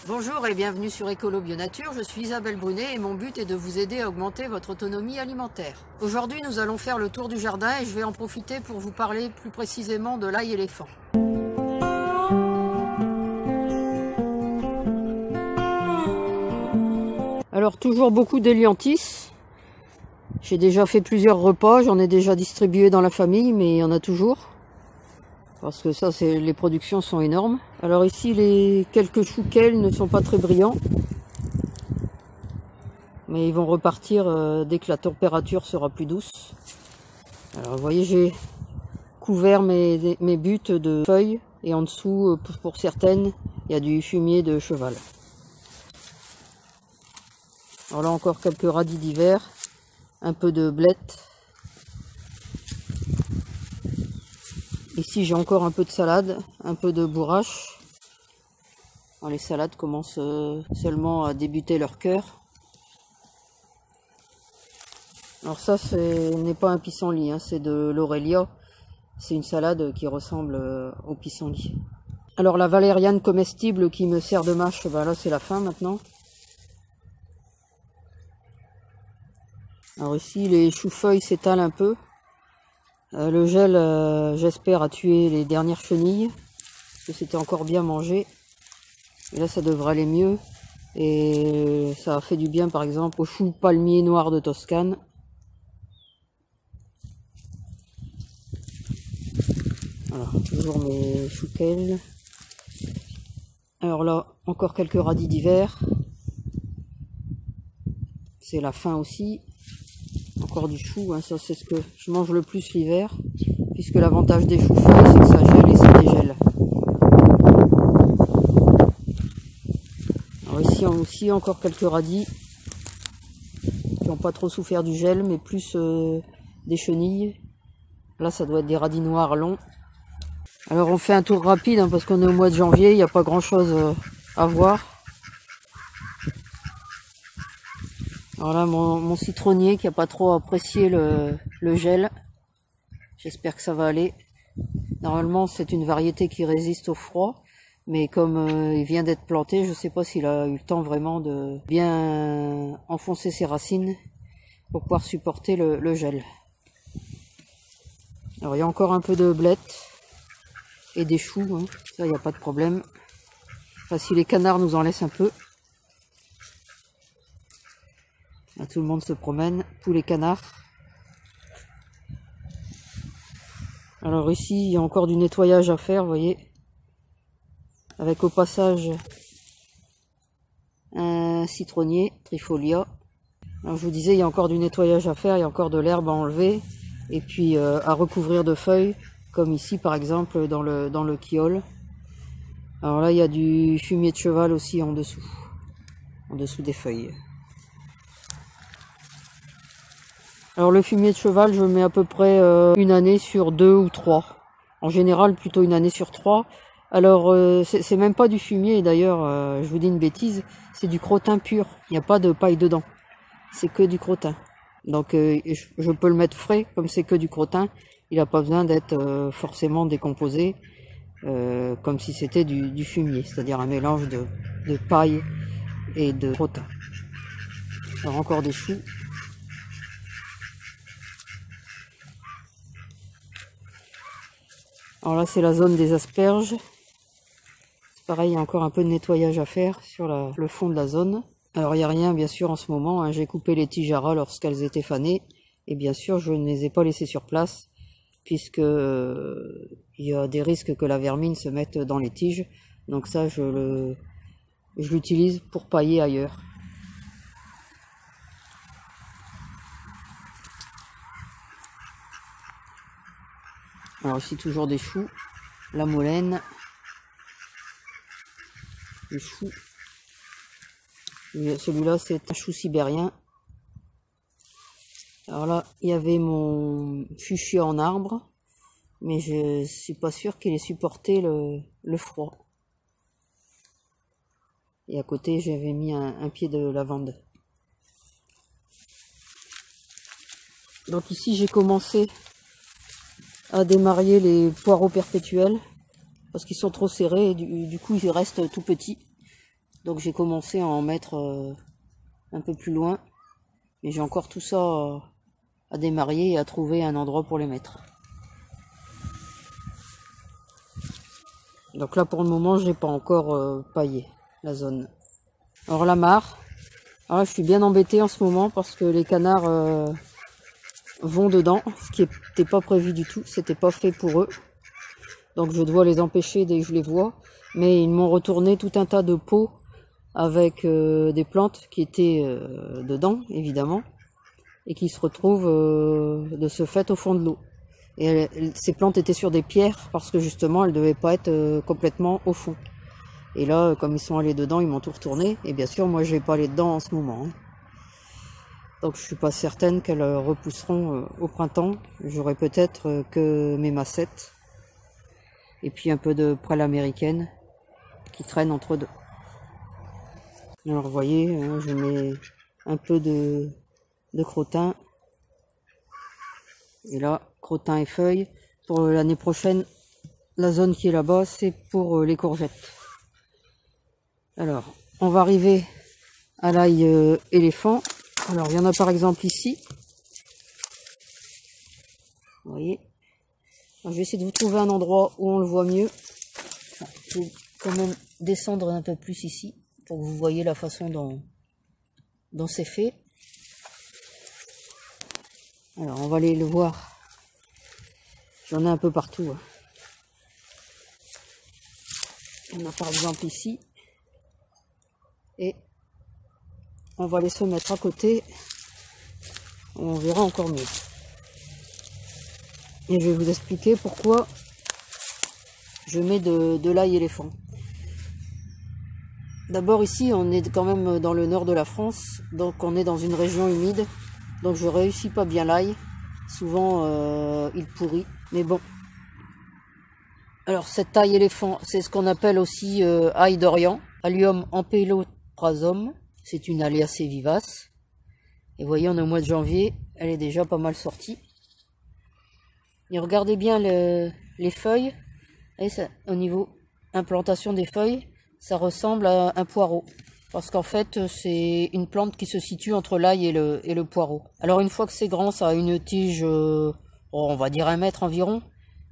Bonjour et bienvenue sur Écolo Bio Nature, je suis Isabelle Brunet et mon but est de vous aider à augmenter votre autonomie alimentaire. Aujourd'hui nous allons faire le tour du jardin et je vais en profiter pour vous parler plus précisément de l'ail éléphant. Alors toujours beaucoup d'hélianthus. J'ai déjà fait plusieurs repas, j'en ai déjà distribué dans la famille, mais il y en a toujours. Parce que ça, les productions sont énormes. Alors ici, les quelques choux kale ne sont pas très brillants. Mais ils vont repartir dès que la température sera plus douce. Alors vous voyez, j'ai couvert mes buttes de feuilles. Et en dessous, pour certaines, il y a du fumier de cheval. Alors là encore quelques radis d'hiver. Un peu de blettes. Ici j'ai encore un peu de salade, un peu de bourrache. Alors, les salades commencent seulement à débuter leur cœur. Alors ça ce n'est pas un pissenlit, hein, c'est de l'aurélia. C'est une salade qui ressemble au pissenlit. Alors la valériane comestible qui me sert de mâche, ben là c'est la fin maintenant. Alors ici les choux-feuilles s'étalent un peu. Le gel, j'espère, a tué les dernières chenilles, parce que c'était encore bien mangé. Et là, ça devrait aller mieux. Et ça a fait du bien, par exemple, aux choux palmiers noirs de Toscane. Alors, toujours mes choux kale. Alors là, encore quelques radis d'hiver. C'est la fin aussi. Encore du chou, hein, ça c'est ce que je mange le plus l'hiver, puisque l'avantage des choux-feuilles c'est que ça gèle et ça dégèle. Alors ici aussi encore quelques radis qui n'ont pas trop souffert du gel, mais plus des chenilles. Là ça doit être des radis noirs longs. Alors on fait un tour rapide hein, parce qu'on est au mois de janvier, il n'y a pas grand chose à voir. Alors là, mon citronnier qui n'a pas trop apprécié le gel. J'espère que ça va aller. Normalement, c'est une variété qui résiste au froid. Mais comme il vient d'être planté, je ne sais pas s'il a eu le temps vraiment de bien enfoncer ses racines pour pouvoir supporter le gel. Alors, il y a encore un peu de blettes et des choux. Hein. Ça, il n'y a pas de problème. Enfin, si les canards nous en laissent un peu. Là, tout le monde se promène, tous les canards. Alors ici, il y a encore du nettoyage à faire, vous voyez. Avec au passage un citronnier, Trifolia. Alors je vous disais, il y a encore du nettoyage à faire, il y a encore de l'herbe à enlever. Et puis à recouvrir de feuilles, comme ici par exemple dans le kiole. Alors là, il y a du fumier de cheval aussi en dessous des feuilles. Alors le fumier de cheval, je mets à peu près une année sur 2 ou 3. En général, plutôt une année sur 3. Alors c'est même pas du fumier, d'ailleurs, je vous dis une bêtise, c'est du crottin pur. Il n'y a pas de paille dedans. C'est que du crottin. Donc je peux le mettre frais, comme c'est que du crottin. Il n'a pas besoin d'être forcément décomposé, comme si c'était du fumier, c'est-à-dire un mélange de paille et de crottin. Alors encore des choux. Alors là, c'est la zone des asperges. Pareil, il y a encore un peu de nettoyage à faire sur le fond de la zone. Alors, il n'y a rien, bien sûr, en ce moment. Hein. J'ai coupé les tiges à ras lorsqu'elles étaient fanées. Et bien sûr, je ne les ai pas laissées sur place, puisque il y a des risques que la vermine se mette dans les tiges. Donc ça, je l'utilise pour pailler ailleurs. Alors ici toujours des choux, la molène, les choux. Celui-là c'est un chou sibérien. Alors là il y avait mon fuchsia en arbre, mais je suis pas sûre qu'il ait supporté le froid. Et à côté j'avais mis un pied de lavande. Donc ici j'ai commencé à démarier les poireaux perpétuels parce qu'ils sont trop serrés et du coup ils restent tout petits. Donc j'ai commencé à en mettre un peu plus loin. Mais j'ai encore tout ça à démarier et à trouver un endroit pour les mettre. Donc là pour le moment j'ai pas encore paillé la zone. Alors la mare, alors là, je suis bien embêtée en ce moment parce que les canards vont dedans, ce qui n'était pas prévu du tout, c'était pas fait pour eux. Donc je dois les empêcher dès que je les vois. Mais ils m'ont retourné tout un tas de pots avec des plantes qui étaient dedans, évidemment, et qui se retrouvent de ce fait au fond de l'eau. Et ces plantes étaient sur des pierres parce que justement elles ne devaient pas être complètement au fond. Et là, comme ils sont allés dedans, ils m'ont tout retourné. Et bien sûr, moi je vais pas aller dedans en ce moment. Hein. Donc je suis pas certaine qu'elles repousseront au printemps. J'aurai peut-être que mes massettes. Et puis un peu de prêle américaine qui traîne entre deux. Alors vous voyez, je mets un peu de crottin. Et là, crottin et feuilles. Pour l'année prochaine, la zone qui est là-bas, c'est pour les courgettes. Alors, on va arriver à l'ail éléphant. Alors, il y en a par exemple ici. Vous voyez. Alors, je vais essayer de vous trouver un endroit où on le voit mieux. Enfin, je vais quand même descendre un peu plus ici, pour que vous voyez la façon dont c'est fait. Alors, on va aller le voir. J'en ai un peu partout. Hein. Il y en a par exemple ici. Et on va les se mettre à côté. On verra encore mieux. Et je vais vous expliquer pourquoi je mets de l'ail éléphant. D'abord ici, on est quand même dans le nord de la France. Donc on est dans une région humide. Donc je réussis pas bien l'ail. Souvent il pourrit. Mais bon. Alors cet ail éléphant, c'est ce qu'on appelle aussi ail d'Orient. Allium ampeloprazome. C'est une alliacée vivace. Et vous voyez, on est au mois de janvier. Elle est déjà pas mal sortie. Et regardez bien les feuilles. Et ça, au niveau implantation des feuilles, ça ressemble à un poireau. Parce qu'en fait, c'est une plante qui se situe entre l'ail et le poireau. Alors une fois que c'est grand, ça a une tige, on va dire 1 mètre environ.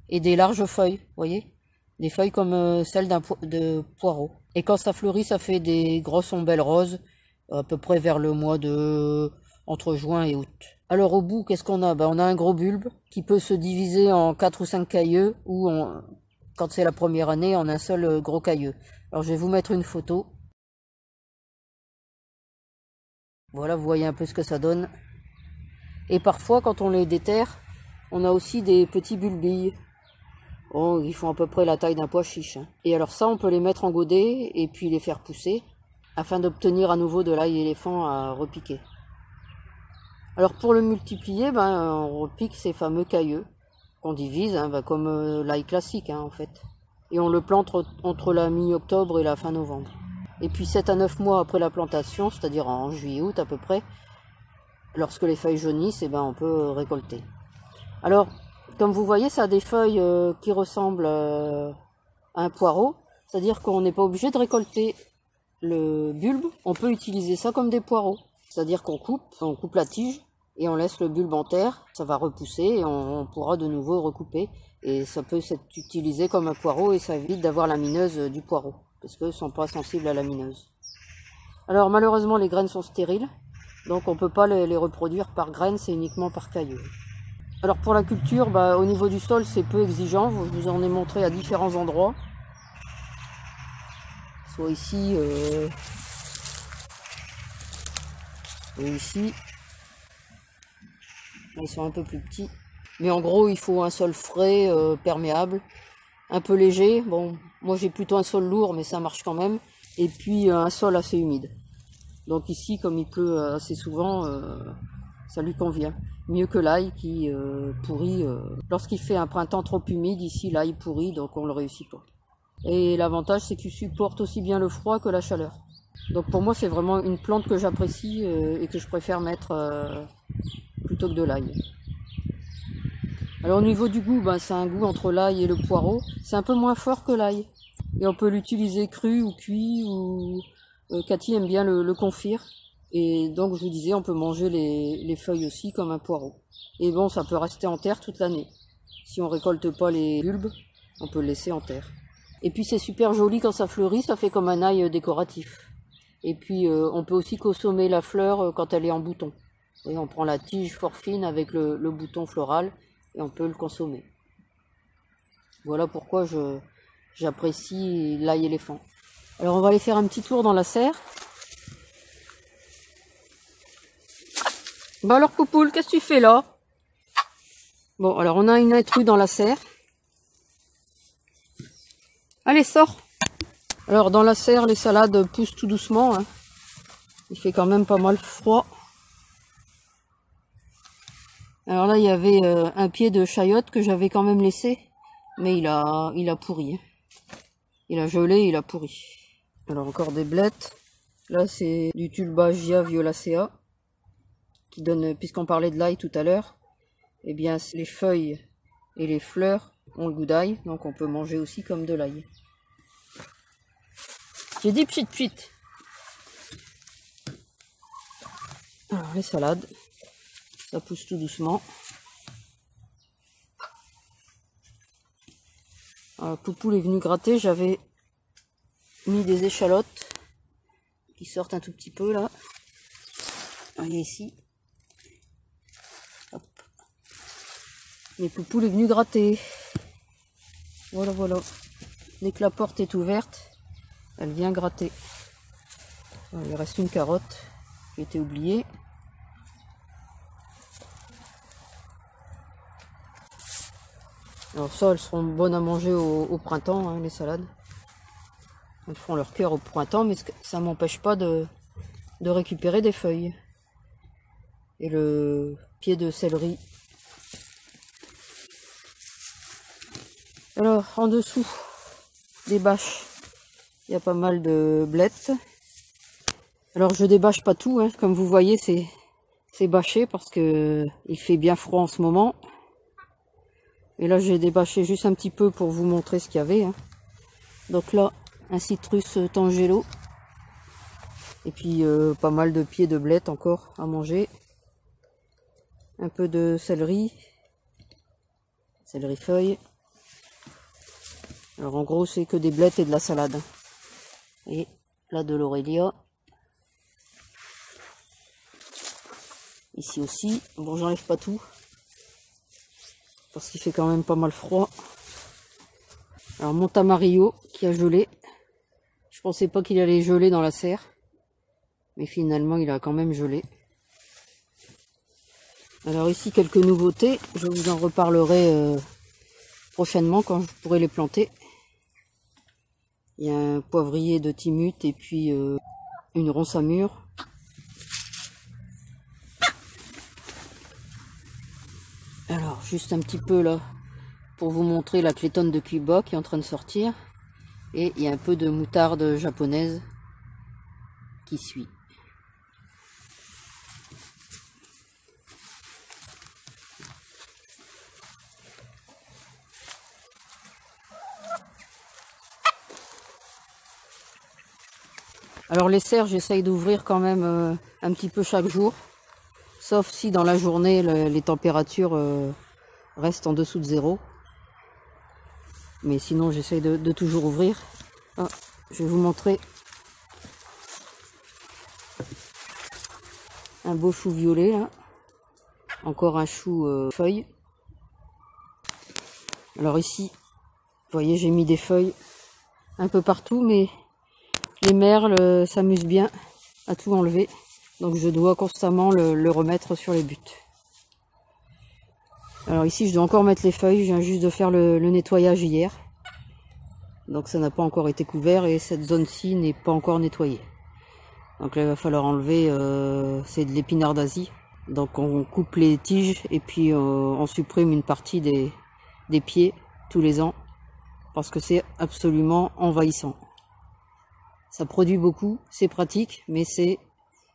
Et des larges feuilles, vous voyez. Des feuilles comme celles de poireau. Et quand ça fleurit, ça fait des grosses ombelles roses. À peu près vers le mois entre juin et août. Alors au bout, qu'est-ce qu'on a? On a un gros bulbe qui peut se diviser en 4 ou 5 cailleux ou quand c'est la première année en un seul gros cailleux. Alors je vais vous mettre une photo. Voilà, vous voyez un peu ce que ça donne. Et parfois quand on les déterre, on a aussi des petits bulbilles. Oh, ils font à peu près la taille d'un pois chiche. Hein. Et alors ça, on peut les mettre en godet et puis les faire pousser afin d'obtenir à nouveau de l'ail éléphant à repiquer. Alors pour le multiplier, on repique ces fameux cailleux qu'on divise, comme l'ail classique en fait. Et on le plante entre la mi-octobre et la fin novembre. Et puis 7 à 9 mois après la plantation, c'est-à-dire en juillet-août à peu près, lorsque les feuilles jaunissent, on peut récolter. Alors, comme vous voyez, ça a des feuilles qui ressemblent à un poireau, c'est-à-dire qu'on n'est pas obligé de récolter le bulbe, on peut utiliser ça comme des poireaux. C'est-à-dire qu'on coupe la tige et on laisse le bulbe en terre, ça va repousser et on pourra de nouveau recouper. Et ça peut être utilisé comme un poireau et ça évite d'avoir la mineuse du poireau, parce qu'ils ne sont pas sensibles à la mineuse. Alors malheureusement les graines sont stériles, donc on ne peut pas les reproduire par graines, c'est uniquement par cailleux. Alors pour la culture, au niveau du sol c'est peu exigeant, je vous en ai montré à différents endroits. Soit ici et ici. Ils sont un peu plus petits. Mais en gros, il faut un sol frais, perméable, un peu léger. Bon, moi j'ai plutôt un sol lourd, mais ça marche quand même. Et puis un sol assez humide. Donc ici, comme il pleut assez souvent, ça lui convient. Mieux que l'ail qui pourrit. Lorsqu'il fait un printemps trop humide, ici l'ail pourrit, donc on ne le réussit pas. Et l'avantage, c'est qu'il supporte aussi bien le froid que la chaleur. Donc pour moi, c'est vraiment une plante que j'apprécie et que je préfère mettre plutôt que de l'ail. Alors au niveau du goût, c'est un goût entre l'ail et le poireau. C'est un peu moins fort que l'ail. Et on peut l'utiliser cru ou cuit ou Cathy aime bien le confire. Et donc je vous disais, on peut manger les feuilles aussi comme un poireau. Et bon, ça peut rester en terre toute l'année. Si on récolte pas les bulbes, on peut le laisser en terre. Et puis c'est super joli quand ça fleurit, ça fait comme un ail décoratif. Et puis on peut aussi consommer la fleur quand elle est en bouton. Et on prend la tige fort fine avec le bouton floral et on peut le consommer. Voilà pourquoi j'apprécie l'ail éléphant. Alors on va aller faire un petit tour dans la serre. Bah alors Poupoule, qu'est-ce que tu fais là? Bon, alors on a une intruse dans la serre. Allez, sors! Alors dans la serre, les salades poussent tout doucement, hein. Il fait quand même pas mal froid. Alors là, il y avait un pied de chayotte que j'avais quand même laissé, mais il a pourri. Il a gelé, il a pourri. Alors encore des blettes. Là, c'est du Tulbagia violacea, qui donne, puisqu'on parlait de l'ail tout à l'heure, eh bien les feuilles et les fleurs ont le goût d'ail, donc on peut manger aussi comme de l'ail. J'ai dit pchit pchit. Alors les salades, ça pousse tout doucement. Alors, Poupoule est venu gratter, j'avais mis des échalotes qui sortent un tout petit peu là. Voyez ici. Hop. Mais Poupoule est venu gratter. Voilà, voilà. Dès que la porte est ouverte, elle vient gratter. Alors, il reste une carotte qui a été oubliée. Alors ça, elles seront bonnes à manger au printemps, hein, les salades. Elles feront leur cœur au printemps, mais ça m'empêche pas de récupérer des feuilles. Et le pied de céleri. Alors, en dessous des bâches, il y a pas mal de blettes. Alors, je débâche pas tout, hein. Comme vous voyez, c'est bâché parce que il fait bien froid en ce moment. Et là, j'ai débâché juste un petit peu pour vous montrer ce qu'il y avait, hein. Donc là, un citrus tangelo. Et puis, pas mal de pieds de blettes encore à manger. Un peu de céleri. Céleri feuille. Alors, en gros, c'est que des blettes et de la salade. Et là, de l'aurélia. Ici aussi. Bon, j'enlève pas tout, parce qu'il fait quand même pas mal froid. Alors mon tamarillo qui a gelé. Je pensais pas qu'il allait geler dans la serre, mais finalement il a quand même gelé. Alors ici quelques nouveautés, je vous en reparlerai prochainement quand je pourrai les planter. Il y a un poivrier de Timut et puis une ronce à mûre. Alors juste un petit peu là pour vous montrer la clétonne de Cuba qui est en train de sortir. Et il y a un peu de moutarde japonaise qui suit. Alors les serres, j'essaye d'ouvrir quand même un petit peu chaque jour. Sauf si dans la journée, les températures restent en dessous de 0. Mais sinon, j'essaye de toujours ouvrir. Ah, je vais vous montrer un beau chou violet, là. Encore un chou feuille. Alors ici, vous voyez, j'ai mis des feuilles un peu partout, mais les merles s'amusent bien à tout enlever. Donc je dois constamment le remettre sur les buts. Alors ici, je dois encore mettre les feuilles. Je viens juste de faire le nettoyage hier. Donc ça n'a pas encore été couvert et cette zone-ci n'est pas encore nettoyée. Donc là, il va falloir enlever, c'est de l'épinard d'Asie. Donc on coupe les tiges et puis on supprime une partie des pieds tous les ans. Parce que c'est absolument envahissant. Ça produit beaucoup, c'est pratique, mais c'est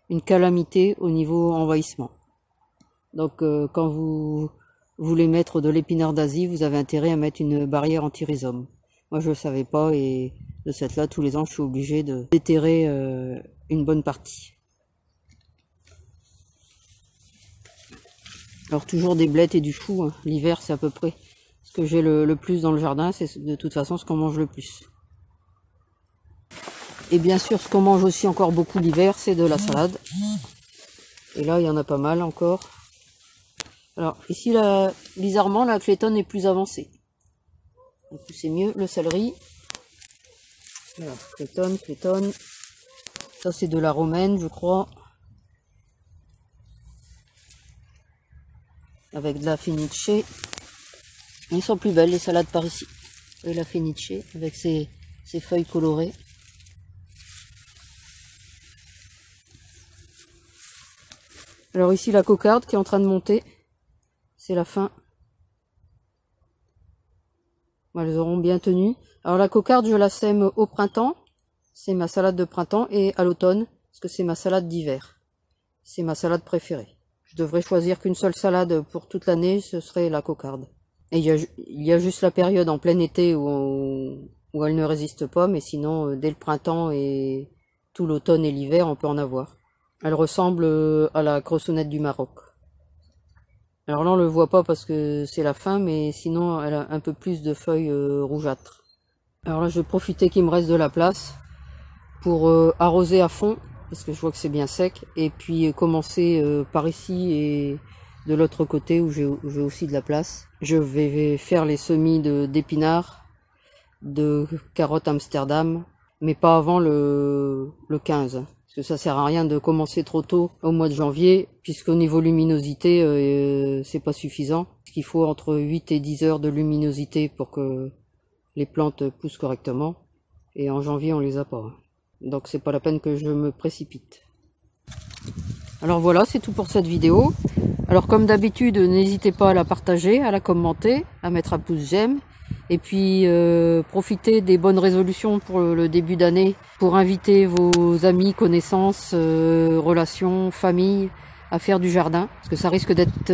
une calamité au niveau envahissement. Donc quand vous voulez mettre de l'épinard d'Asie, vous avez intérêt à mettre une barrière anti-rhizome. Moi je ne le savais pas et de cette là, tous les ans, je suis obligé de déterrer une bonne partie. Alors toujours des blettes et du chou, hein. L'hiver c'est à peu près ce que j'ai le plus dans le jardin, c'est de toute façon ce qu'on mange le plus. Et bien sûr ce qu'on mange aussi encore beaucoup l'hiver, c'est de la salade. Et là il y en a pas mal encore. Alors ici là, bizarrement la clétone est plus avancée. Donc c'est mieux, le céleri. Voilà, clétone. Ça c'est de la romaine je crois. Avec de la fenice. Ils sont plus belles les salades par ici. Et la fenice avec ses feuilles colorées. Alors ici la cocarde qui est en train de monter. C'est la fin. Elles auront bien tenu. Alors la cocarde je la sème au printemps. C'est ma salade de printemps. Et à l'automne. Parce que c'est ma salade d'hiver. C'est ma salade préférée. Je devrais choisir qu'une seule salade pour toute l'année, ce serait la cocarde. Et il y a juste la période en plein été où elle ne résiste pas, mais sinon, dès le printemps et tout l'automne et l'hiver, on peut en avoir. Elle ressemble à la croissonnette du Maroc. Alors là, on le voit pas parce que c'est la fin, mais sinon, elle a un peu plus de feuilles rougeâtres. Alors là, je vais profiter qu'il me reste de la place pour arroser à fond. Parce que je vois que c'est bien sec, et puis commencer par ici et de l'autre côté où j'ai aussi de la place. Je vais faire les semis d'épinards, de carottes Amsterdam, mais pas avant le 15. Parce que ça sert à rien de commencer trop tôt au mois de janvier, puisqu'au niveau luminosité, c'est pas suffisant. Parce qu'il faut entre 8 et 10 heures de luminosité pour que les plantes poussent correctement. Et en janvier, on les a pas. Donc c'est pas la peine que je me précipite. Alors voilà, c'est tout pour cette vidéo. Alors comme d'habitude, n'hésitez pas à la partager, à la commenter, à mettre un pouce j'aime. Et puis profitez des bonnes résolutions pour le début d'année, pour inviter vos amis, connaissances, relations, famille à faire du jardin. Parce que ça risque d'être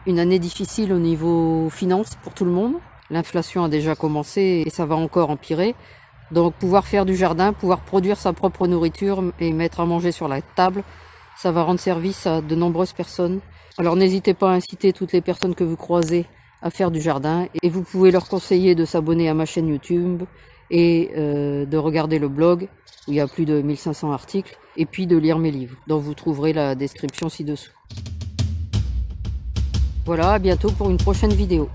une année difficile au niveau finance pour tout le monde. L'inflation a déjà commencé et ça va encore empirer. Donc pouvoir faire du jardin, pouvoir produire sa propre nourriture et mettre à manger sur la table, ça va rendre service à de nombreuses personnes. Alors n'hésitez pas à inciter toutes les personnes que vous croisez à faire du jardin. Et vous pouvez leur conseiller de s'abonner à ma chaîne YouTube et de regarder le blog où il y a plus de 1500 articles. Et puis de lire mes livres, dont vous trouverez la description ci-dessous. Voilà, à bientôt pour une prochaine vidéo.